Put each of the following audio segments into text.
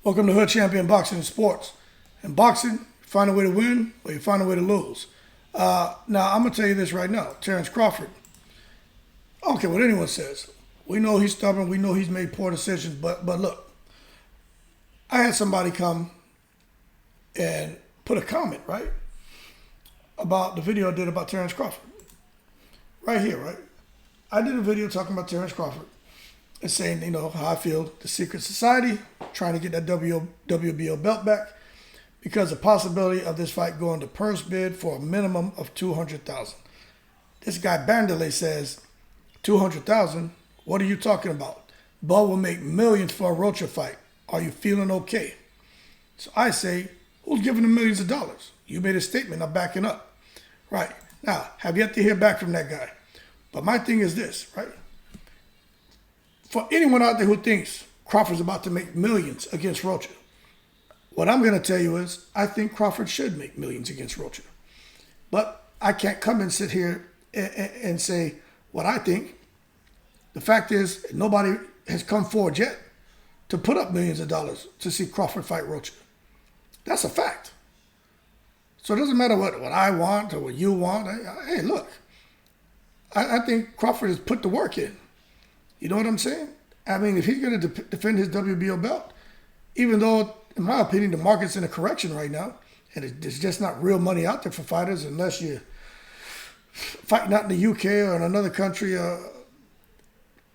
Welcome to Hood Champion Boxing and Sports. In boxing, you find a way to win or you find a way to lose. Now, I'm going to tell you this right now. Terence Crawford, I don't care what anyone says. We know he's stubborn. We know he's made poor decisions. But look, I had somebody come and put a comment, right, about the video I did about Terence Crawford. Right here, right? I did a video talking about Terence Crawford and saying, how I feel the secret society, trying to get that WBO belt back because the possibility of this fight going to purse bid for a minimum of $200,000. This guy Bandelay says, $200,000? What are you talking about? Bud will make millions for a Rocha fight. Are you feeling okay? So I say, who's giving him millions of dollars? You made a statement, I'm backing up. Right. Now, have yet to hear back from that guy. But my thing is this, right? For anyone out there who thinks Crawford's about to make millions against Rocha, what I'm going to tell you is I think Crawford should make millions against Rocha. But I can't come and sit here and say what I think. The fact is nobody has come forward yet to put up millions of dollars to see Crawford fight Rocha. That's a fact. So it doesn't matter what I want or what you want. Hey, look, I think Crawford has put the work in. You know what I'm saying? I mean, if he's going to defend his WBO belt, even though, in my opinion, the market's in a correction right now, and there's just not real money out there for fighters unless you're fighting out in the UK or in another country, you're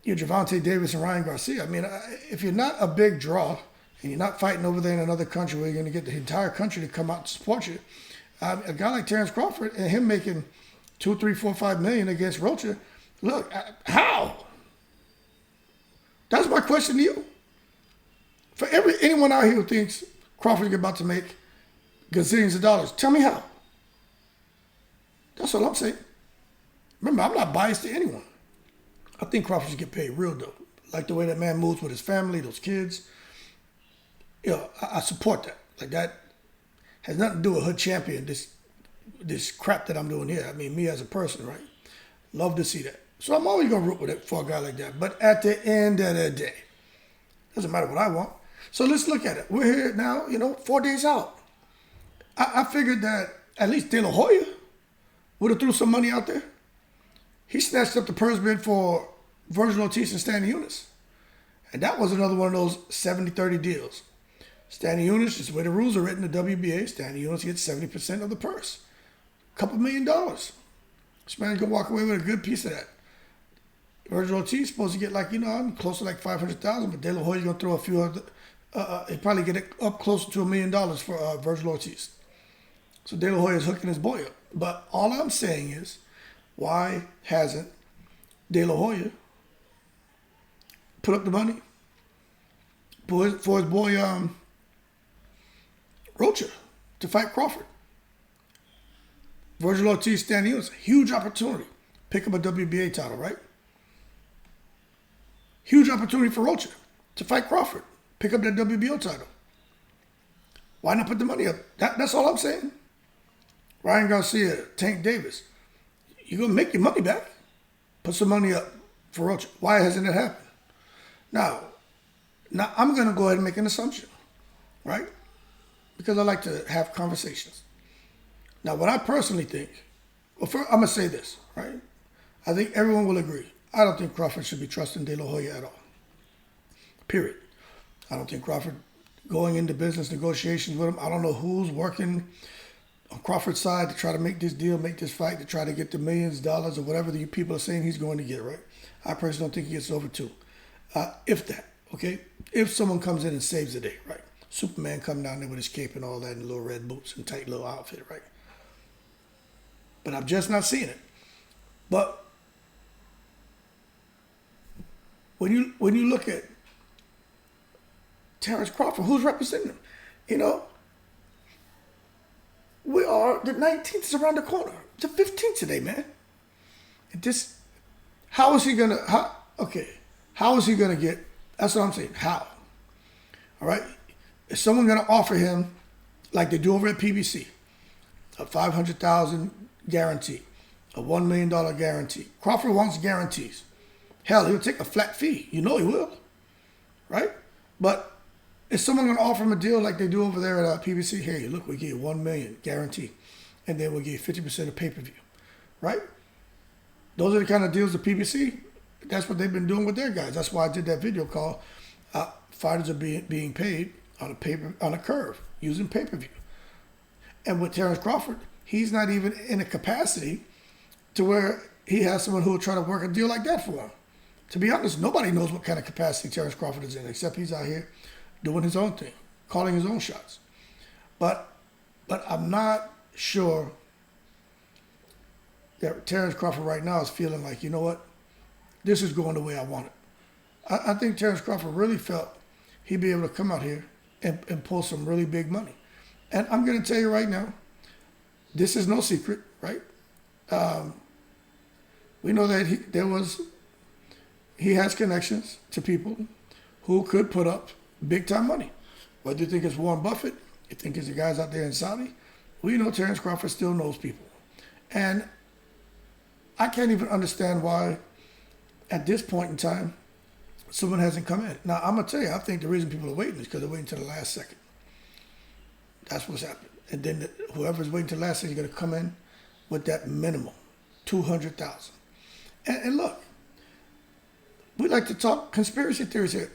Gervonta Davis and Ryan Garcia. I mean, if you're not a big draw and you're not fighting over there in another country where you're going to get the entire country to come out to support you, a guy like Terence Crawford and him making 2, 3, 4, 5 million against Rocha, look, how? That's my question to you. For anyone out here who thinks Crawford is about to make gazillions of dollars, tell me how. That's all I'm saying. Remember, I'm not biased to anyone. I think Crawford should get paid real dough. Like the way that man moves with his family, those kids. I support that. Like that has nothing to do with Hood Champion, this crap that I'm doing here. I mean, me as a person, right? Love to see that. So I'm always going to root with it for a guy like that. But at the end of the day, doesn't matter what I want. So let's look at it. We're here now, 4 days out. I figured that at least De La Hoya would have threw some money out there. He snatched up the purse bid for Virgil Ortiz and Stanley Eunice. And that was another one of those 70-30 deals. Stanley Eunice, just the way the rules are written, the WBA, Stanley Eunice gets 70% of the purse. A couple $1 million. This man's going to walk away with a good piece of that. Virgil Ortiz is supposed to get I'm close to $500,000, but De La Hoya's going to throw a few other, he'd probably get it up closer to $1 million for Virgil Ortiz. So De La Hoya is hooking his boy up. But all I'm saying is, why hasn't De La Hoya put up the money for his boy Rocha to fight Crawford? Virgil Ortiz standing in, it's a huge opportunity. Pick up a WBA title, right? Huge opportunity for Rocha to fight Crawford. Pick up that WBO title. Why not put the money up? That's all I'm saying. Ryan Garcia, Tank Davis. You're going to make your money back. Put some money up for Rocha. Why hasn't it happened? Now I'm going to go ahead and make an assumption, right? Because I like to have conversations. Now, what I personally think, well, first, I'm going to say this, right? I think everyone will agree. I don't think Crawford should be trusting De La Hoya at all. Period. I don't think Crawford going into business negotiations with him. I don't know who's working on Crawford's side to try to make this deal, make this fight, to try to get the millions of dollars or whatever the people are saying he's going to get, right? I personally don't think he gets over two. If that, okay? If someone comes in and saves the day, right? Superman come down there with his cape and all that and little red boots and tight little outfit, right? But I'm just not seeing it. But when you look at Terence Crawford, who's representing him? We are, the 19th is around the corner. The 15th today, man. How is he going to get, that's what I'm saying, how? All right? Is someone going to offer him, like they do over at PBC, a $500,000 guarantee, a $1 million guarantee? Crawford wants guarantees. Hell, he'll take a flat fee. You know he will, right? But Is someone going to offer him a deal like they do over there at PBC? Hey, look, we give you $1 million guarantee, and then we'll give you 50% of pay-per-view, right? Those are the kind of deals the PBC. That's what they've been doing with their guys. That's why I did that video called "Fighters Are Being Paid on a Curve Using Pay-per-view." And with Terence Crawford, he's not even in a capacity to where he has someone who will try to work a deal like that for him. To be honest, nobody knows what kind of capacity Terence Crawford is in, except he's out here doing his own thing, calling his own shots. But I'm not sure that Terence Crawford right now is feeling like, you know what, this is going the way I want it. I think Terence Crawford really felt he'd be able to come out here and pull some really big money. And I'm going to tell you right now, this is no secret, right? We know that he has connections to people who could put up big time money. Whether you think it's Warren Buffett, you think it's the guys out there in Saudi, we know Terence Crawford still knows people. And I can't even understand why at this point in time someone hasn't come in. Now, I'm going to tell you, I think the reason people are waiting is because they're waiting to the last second. That's what's happening. And then whoever's waiting to the last second is going to come in with that minimum, $200,000. And look, we like to talk conspiracy theories here.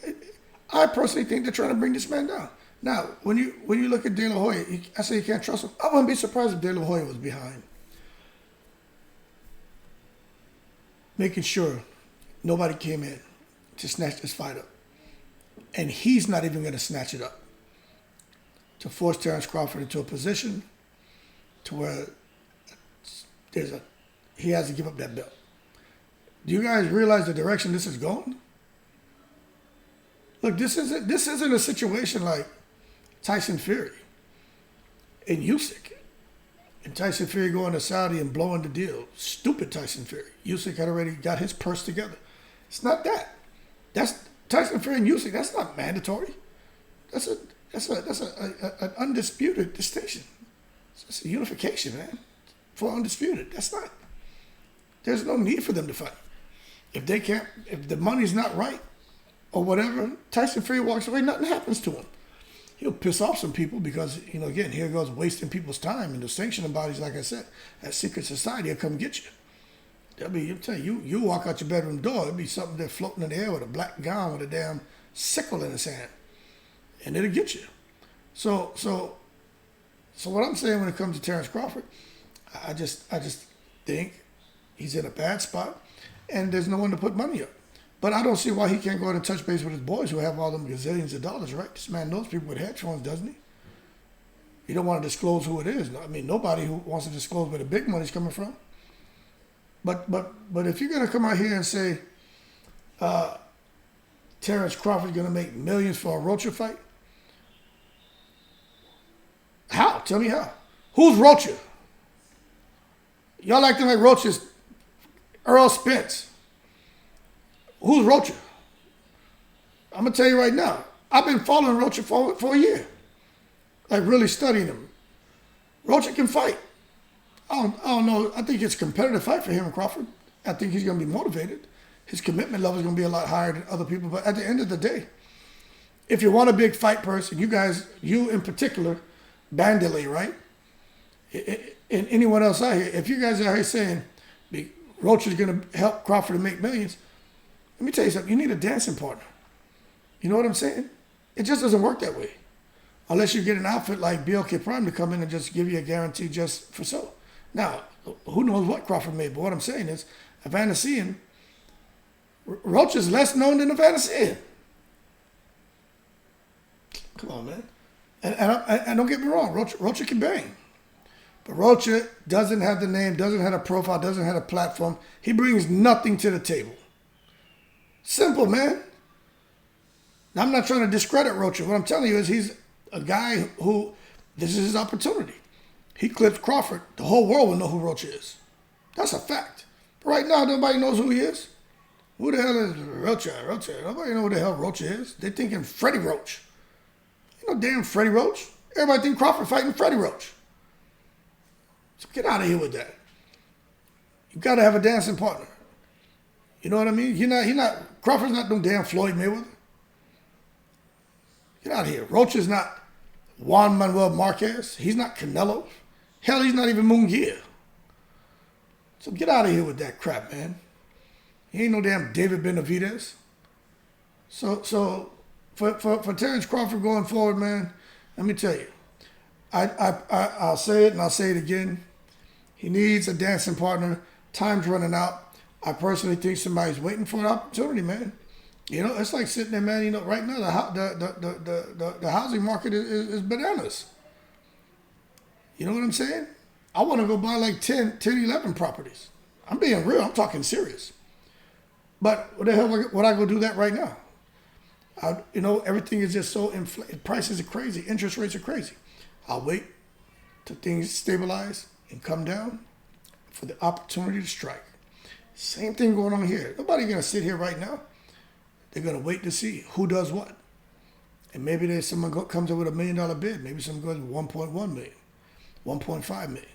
I personally think they're trying to bring this man down. Now, when you look at De La Hoya, I say you can't trust him. I wouldn't be surprised if De La Hoya was behind making sure nobody came in to snatch this fight up. And he's not even going to snatch it up to force Terence Crawford into a position to where he has to give up that belt. Do you guys realize the direction this is going? Look, this isn't a situation like Tyson Fury and Usyk. And Tyson Fury going to Saudi and blowing the deal. Stupid Tyson Fury. Usyk had already got his purse together. It's not that. That's Tyson Fury and Usyk. That's not mandatory. That's an undisputed distinction. It's a unification, man. For undisputed. That's not. There's no need for them to fight. If the money's not right or whatever, Tyson Fury walks away, nothing happens to him. He'll piss off some people because, again, here goes wasting people's time. And the sanctioning bodies, like I said, that secret society will come get you. You'll tell you walk out your bedroom door, it'll be something there floating in the air with a black gown with a damn sickle in his hand. And it'll get you. So what I'm saying when it comes to Terence Crawford, I just think he's in a bad spot and there's no one to put money up. But I don't see why he can't go out and touch base with his boys who have all them gazillions of dollars, right? This man knows people with hedge funds, doesn't he? He don't want to disclose who it is. I mean, nobody who wants to disclose where the big money's coming from. But if you're going to come out here and say Terence Crawford's going to make millions for a Rocha fight, how? Tell me how. Who's Rocha? Y'all acting like Rocha's Earl Spence. Who's Rocha? I'm going to tell you right now. I've been following Rocha for a year. Like really studying him. Rocha can fight. I don't know. I think it's a competitive fight for him and Crawford. I think he's going to be motivated. His commitment level is going to be a lot higher than other people. But at the end of the day, if you want a big fight person, you in particular, Bandele, right? And anyone else out here, if you guys are out here saying Rocha's going to help Crawford to make millions, let me tell you something. You need a dancing partner. You know what I'm saying? It just doesn't work that way. Unless you get an outfit like BLK Prime to come in and just give you a guarantee just for so. Now, who knows what Crawford made, but what I'm saying is, a Vanessian, Rocha's less known than a Vanessian. Come on, man. And don't get me wrong, Rocha can bang. But Rocha doesn't have the name, doesn't have a profile, doesn't have a platform. He brings nothing to the table. Simple, man. Now, I'm not trying to discredit Rocha. What I'm telling you is he's a guy who, this is his opportunity. He clips Crawford. The whole world will know who Rocha is. That's a fact. But right now, nobody knows who he is. Who the hell is Rocha? Nobody knows who the hell Rocha is. They're thinking Freddie Roach. You know damn Freddie Roach. Everybody think Crawford fighting Freddie Roach. So get out of here with that. You got to have a dancing partner. You know what I mean? Crawford's not no damn Floyd Mayweather. Get out of here. Rocha's not Juan Manuel Marquez. He's not Canelo. Hell, he's not even Munguia. So get out of here with that crap, man. He ain't no damn David Benavidez. So for Terence Crawford going forward, man, let me tell you, I'll say it and I'll say it again. He needs a dancing partner. Time's running out. I personally think somebody's waiting for an opportunity, man. You know, it's like sitting there, man. You know, right now the housing market is bananas. You know what I'm saying? I want to go buy like 10, 11 properties. I'm being real. I'm talking serious. But what the hell would I go do that right now? Everything is just so inflated. Prices are crazy. Interest rates are crazy. I'll wait till things stabilize and come down for the opportunity to strike. Same thing going on here. Nobody's going to sit here right now. They're going to wait to see who does what. And maybe there's someone comes up with $1 million bid. Maybe someone goes with 1.1 million, 1.5 million.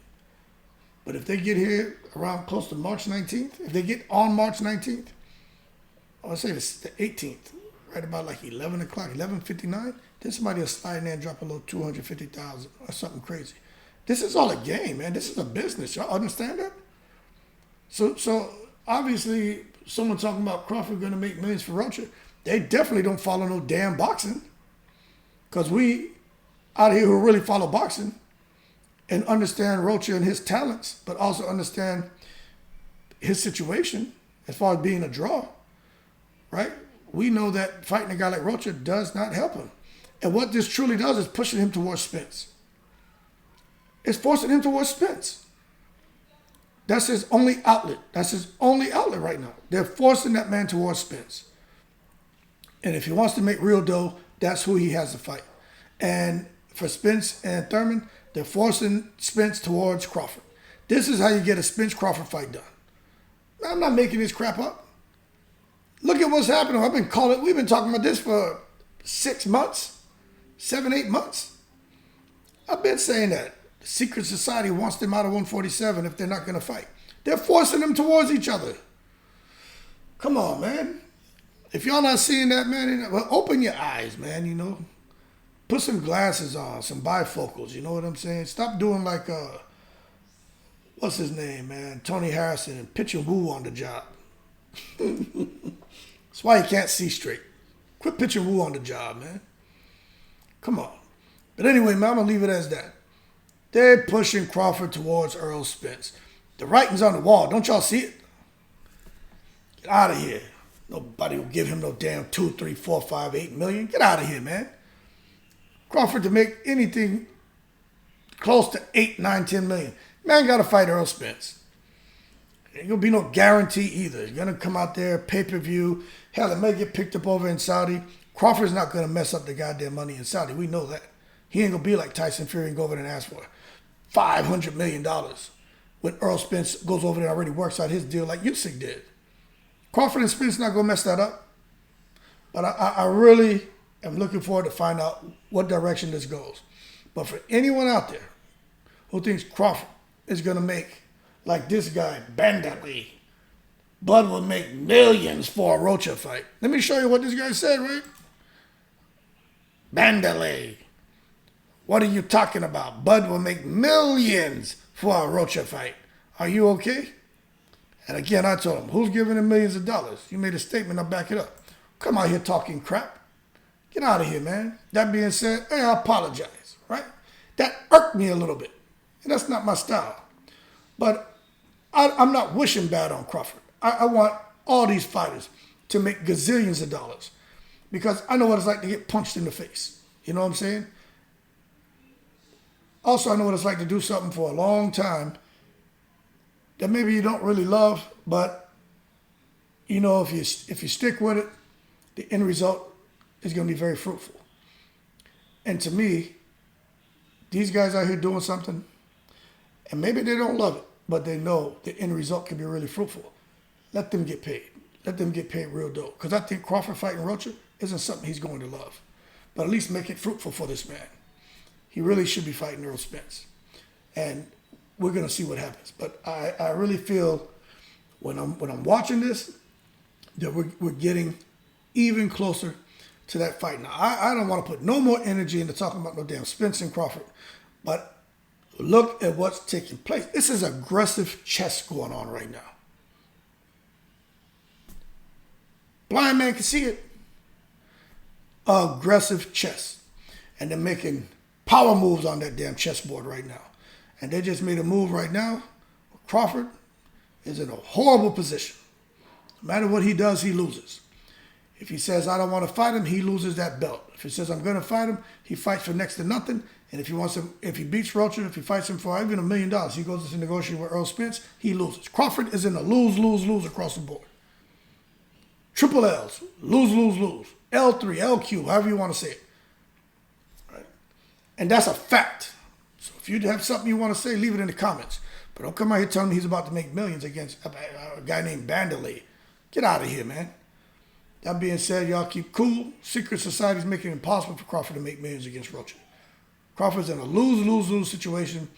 But if they get here around close to March 19th, if they get on March 19th, I would say it's the 18th, right about like 11 o'clock, 11:59, then somebody will slide in there and drop a little 250,000 or something crazy. This is all a game, man. This is a business. Y'all understand that? So obviously, someone talking about Crawford going to make millions for Rocha, they definitely don't follow no damn boxing. Because we out here who really follow boxing and understand Rocha and his talents, but also understand his situation as far as being a draw, right? We know that fighting a guy like Rocha does not help him. And what this truly does is pushing him towards Spence. It's forcing him towards Spence. That's his only outlet. That's his only outlet right now. They're forcing that man towards Spence. And if he wants to make real dough, that's who he has to fight. And for Spence and Thurman, they're forcing Spence towards Crawford. This is how you get a Spence-Crawford fight done. I'm not making this crap up. Look at what's happening. We've been talking about this for 6 months, 7, 8 months. I've been saying that. The secret society wants them out of 147 if they're not going to fight. They're forcing them towards each other. Come on, man. If y'all not seeing that, man, well, open your eyes, man, you know. Put some glasses on, some bifocals, you know what I'm saying? Stop doing like, what's his name, man? Tony Harrison and pitching woo on the job. That's why he can't see straight. Quit pitching woo on the job, man. Come on. But anyway, man, I'm going to leave it as that. They're pushing Crawford towards Earl Spence. The writing's on the wall. Don't y'all see it? Get out of here. Nobody will give him no damn 2, 3, 4, 5, 8 million. Get out of here, man. Crawford to make anything close to 8, 9, 10 million. Man got to fight Earl Spence. Ain't going to be no guarantee either. He's going to come out there, pay-per-view. Hell, it may get picked up over in Saudi. Crawford's not going to mess up the goddamn money in Saudi. We know that. He ain't going to be like Tyson Fury and go over there and ask for $500 million when Earl Spence goes over there and already works out his deal like Usyk did. Crawford and Spence not going to mess that up. But I really am looking forward to find out what direction this goes. But for anyone out there who thinks Crawford is going to make, like this guy, Bandali, Bud will make millions for a Rocha fight. Let me show you what this guy said, right? Bandali. What are you talking about? Bud will make millions for a Rocha fight. Are you okay? And again, I told him, who's giving him millions of dollars? You made a statement, I'll back it up. Come out here talking crap. Get out of here, man. That being said, hey, I apologize, right? That irked me a little bit. And that's not my style. But I'm not wishing bad on Crawford. I want all these fighters to make gazillions of dollars because I know what it's like to get punched in the face. You know what I'm saying? Also, I know what it's like to do something for a long time that maybe you don't really love, but you know if you stick with it, the end result is going to be very fruitful. And to me, these guys out here doing something, and maybe they don't love it, but they know the end result can be really fruitful. Let them get paid. Let them get paid real dough. Because I think Crawford fighting Rocha isn't something he's going to love. But at least make it fruitful for this man. He really should be fighting Earl Spence. And we're going to see what happens. But I really feel when I'm watching this that we're getting even closer to that fight. Now, I don't want to put no more energy into talking about no damn Spence and Crawford, but look at what's taking place. This is aggressive chess going on right now. Blind man can see it. Aggressive chess. And they're making power moves on that damn chessboard right now. And they just made a move right now. Crawford is in a horrible position. No matter what he does, he loses. If he says, I don't want to fight him, he loses that belt. If he says, I'm going to fight him, he fights for next to nothing. And if he beats Rocha, if he fights him for even $1 million, he goes to negotiate with Earl Spence, he loses. Crawford is in a lose, lose, lose across the board. Triple L's, lose, lose, lose. L3, LQ, however you want to say it. Right? And that's a fact. So if you have something you want to say, leave it in the comments. But don't come out here telling me he's about to make millions against a guy named Bandalay. Get out of here, man. That being said, y'all keep cool. Secret society's making it impossible for Crawford to make millions against Rocha. Crawford's in a lose, lose, lose situation.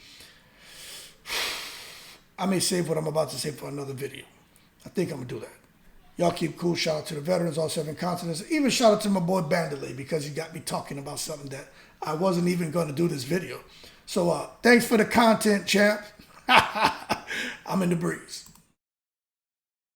I may save what I'm about to say for another video. I think I'm going to do that. Y'all keep cool. Shout out to the veterans, all 7 continents. Even shout out to my boy Bandalay because he got me talking about something that I wasn't even going to do this video. So thanks for the content, champ. I'm in the breeze.